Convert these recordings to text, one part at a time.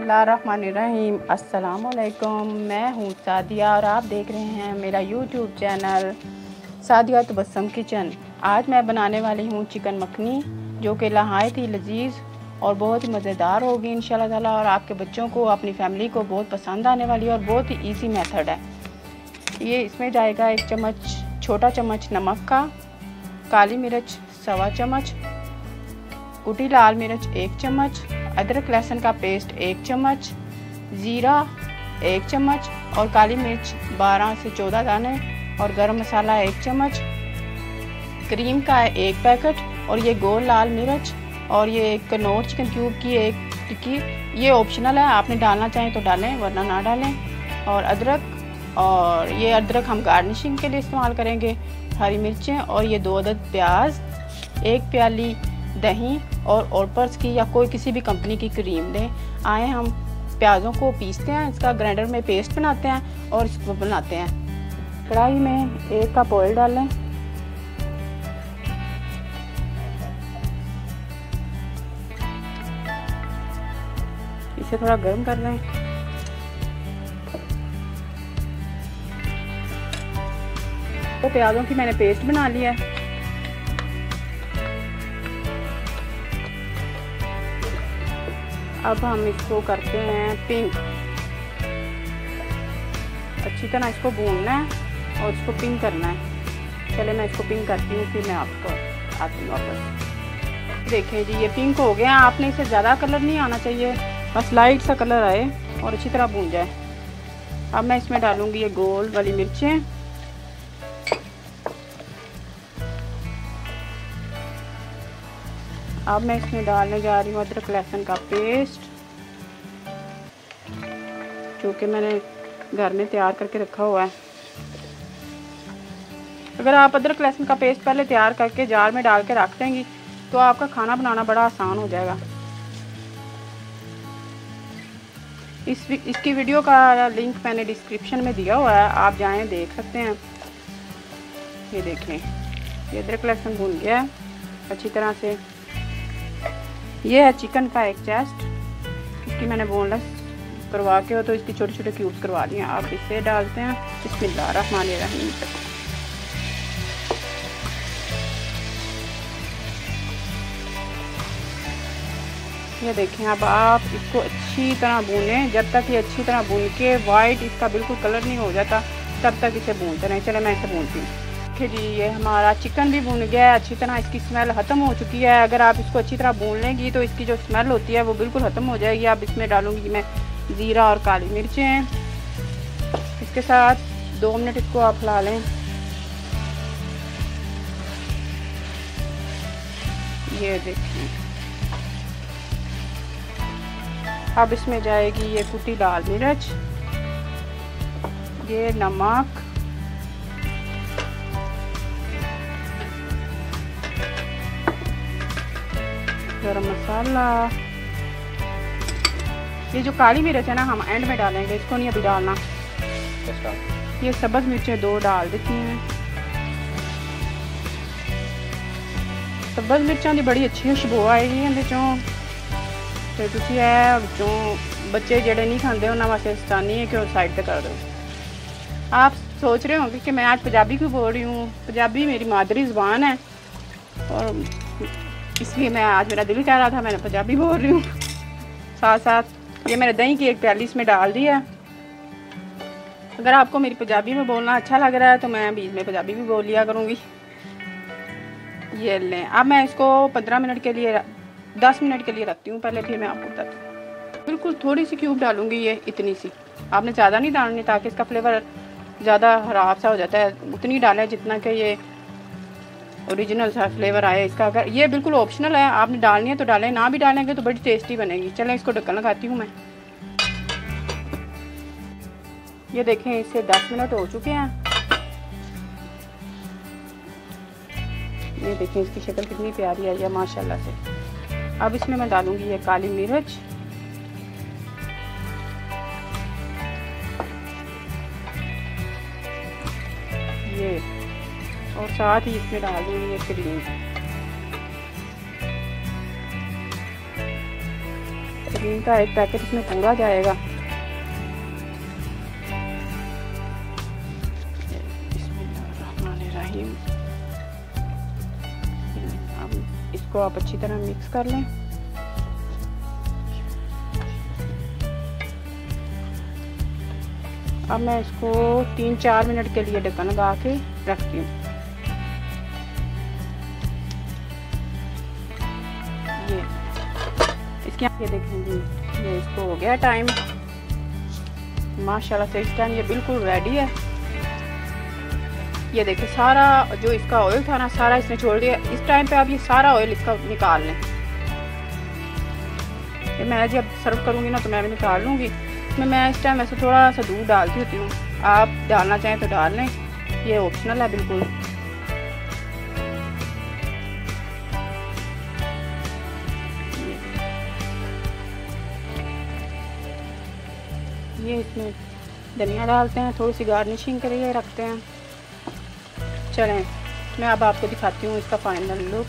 बिस्मिल्लाहिर्रहमानिर्रहीम। अस्सलाम वालेकुम। मैं हूँ सादिया और आप देख रहे हैं मेरा YouTube channel Sadia Tabassum kitchen. आज मैं बनाने वाली हूँ चिकन मखनी, जो कि नहायत ही लजीज और बहुत ही मज़ेदार होगी इंशाल्लाह ताला, और आपके बच्चों को, अपनी फैमिली को बहुत पसंद आने वाली है और बहुत ही इजी मेथड है ये। इसमें जाएगा 1 चम्मच, छोटा चम्मच नमक का, काली मिर्च 1.25 चम्मच, कुटी लाल मिर्च 1 चम्मच, अदरक लहसुन का पेस्ट 1 चम्मच, ज़ीरा 1 चम्मच और काली मिर्च 12 से 14 दाने, और गरम मसाला 1 चम्मच, क्रीम का 1 पैकेट, और ये गोल लाल मिर्च, और ये एक कनौर चिकन क्यूब की 1 टिक्की। ये ऑप्शनल है, आपने डालना चाहें तो डालें वरना ना डालें। और अदरक, और ये अदरक हम गार्निशिंग के लिए इस्तेमाल करेंगे, हरी मिर्चें, और ये 2 अदद प्याज, 1 प्याली दही, और ऑलपर्स की या कोई किसी भी कंपनी की क्रीम लें। आए हम प्याज़ों को पीसते हैं, इसका ग्राइंडर में पेस्ट बनाते हैं और इसको बनाते हैं। कढ़ाई में 1 कप ऑयल डालें, इसे थोड़ा गर्म कर लें। तो प्याज़ों की मैंने पेस्ट बना लिया है। अब हम इसको करते हैं पिंक। अच्छी तरह इसको भूनना है और इसको पिंक करना है। चले मैं इसको पिंक करती हूँ, फिर मैं आपको आती हूँ वापस। देखें जी, ये पिंक हो गया। आपने इसे ज़्यादा कलर नहीं आना चाहिए, बस लाइट सा कलर आए और अच्छी तरह भून जाए। अब मैं इसमें डालूँगी ये गोल वाली मिर्चें, अब मैं इसमें डालने जा रही हूँ अदरक लहसुन का पेस्ट, जो कि मैंने घर में तैयार करके रखा हुआ है। अगर आप अदरक लहसुन का पेस्ट पहले तैयार करके जार में डाल के रख देंगी तो आपका खाना बनाना बड़ा आसान हो जाएगा। इसकी वीडियो का लिंक मैंने डिस्क्रिप्शन में दिया हुआ है, आप जाएं देख सकते हैं। ये देखें, ये अदरक लहसुन भून गया है अच्छी तरह से। ये है चिकन का एक चेस्ट, इसकी मैंने बोनलेस करवा के हो तो इसकी छोटे छोटे क्यूब्स करवा लिए। आप इसे डालते हैं। बिस्मिल्लाहिर्रहमानिर्रहीम। ये देखें, अब आप इसको अच्छी तरह भूनें, जब तक ये अच्छी तरह भून के वाइट इसका बिल्कुल कलर नहीं हो जाता तब तक इसे भूनते रहें। चले मैं इसे भूनती हूँ। जी, ये हमारा चिकन भी भून गया है अच्छी तरह, इसकी स्मेल ख़त्म हो चुकी है। अगर आप इसको अच्छी तरह भून लेंगी तो इसकी जो स्मेल होती है वो बिल्कुल ख़त्म हो जाएगी। अब इसमें डालूंगी मैं ज़ीरा और काली मिर्चें। इसके साथ 2 मिनट इसको आप हिला लें। ये देखें, अब इसमें जाएगी ये कुटी लाल मिर्च, ये नमक, गरम मसाला। ये जो काली मिर्च है ना, हम एंड में डालेंगे, इसको नहीं अभी डालना। ये सब्ज़ मिर्चें 2 डाल देती हैं। सब्ज़ मिर्चों की बड़ी अच्छी खुशबू आएगी बिचों, तो तुसी है बिचों बच्चे जेडे नहीं खाते उन्होंने वास्ते आसानी है कि वो साइड पे कर दो। आप सोच रहे होंगे कि मैं आज पंजाबी क्यों बोल रही हूँ। पंजाबी मेरी मादरी ज़ुबान है और इसलिए मैं आज, मेरा दिल कह रहा था, मैंने पंजाबी बोल रही हूँ। साथ साथ ये मैंने दही की 1 प्याली इसमें डाल दी है। अगर आपको मेरी पंजाबी में बोलना अच्छा लग रहा है तो मैं बीच में पंजाबी भी बोल लिया करूँगी। ये लें, अब मैं इसको 15 मिनट के लिए, 10 मिनट के लिए रखती हूँ पहले, फिर मैं आपको बताती हूँ। बिल्कुल थोड़ी सी क्यूब डालूँगी, ये इतनी सी, आपने ज़्यादा नहीं डालनी ताकि इसका फ्लेवर ज़्यादा ख़राब सा हो जाता है। उतनी डालें जितना कि ये ओरिजिनल सा फ्लेवर आए इसका। अगर ये बिल्कुल ऑप्शनल है, आपने डालनी है तो डालें, ना भी डालेंगे तो बड़ी टेस्टी बनेगी। चलें इसको ढक्कन लगाती हूँ मैं। ये देखें, इससे 10 मिनट हो चुके हैं। ये देखें, इसकी शक्ल कितनी प्यारी आई है माशाल्लाह से। अब इसमें मैं डालूंगी ये काली मिर्च, ये, और साथ ही इसमें डाल दूँगी ये क्रीम। क्रीम का एक पैकेट इसमें पूरा जाएगा। बिस्मिल्लाहिर्रहमानिर्रहीम। अब इसको आप अच्छी तरह मिक्स कर लें। अब मैं इसको 3-4 मिनट के लिए ढक्कन लगा के रखती हूँ। ये देखें जी, ये इसको हो गया टाइम माशाल्लाह से। इस टाइम ये बिल्कुल रेडी है। ये देखिए सारा जो इसका ऑयल था ना, सारा इसने छोड़ दिया। इस टाइम पे आप ये सारा ऑयल इसका निकाल लें। मैं जब सर्व करूँगी ना तो मैं भी निकाल लूँगी। इसमें मैं इस टाइम वैसे थोड़ा सा दूध डालती होती हूँ, आप डालना चाहें तो डाल लें, ये ऑप्शनल है बिल्कुल। ये इसमें धनिया डालते हैं, थोड़ी सी गार्निशिंग के लिए रखते हैं। चलें मैं अब आपको दिखाती हूँ इसका फाइनल लुक।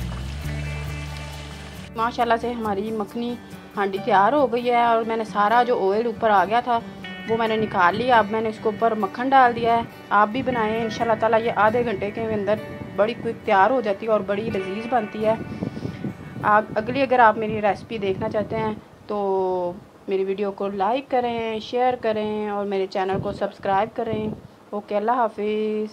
माशाल्लाह से हमारी मखनी हांडी तैयार हो गई है और मैंने सारा जो ऑयल ऊपर आ गया था वो मैंने निकाल लिया। अब मैंने इसके ऊपर मक्खन डाल दिया है। आप भी बनाएं इंशाल्लाह ताला। ये आधे घंटे के अंदर बड़ी क्विक तैयार हो जाती है और बड़ी लजीज बनती है। आप अगर आप मेरी रेसिपी देखना चाहते हैं तो मेरी वीडियो को लाइक करें, शेयर करें और मेरे चैनल को सब्सक्राइब करें। ओके, अल्लाह हाफिज़।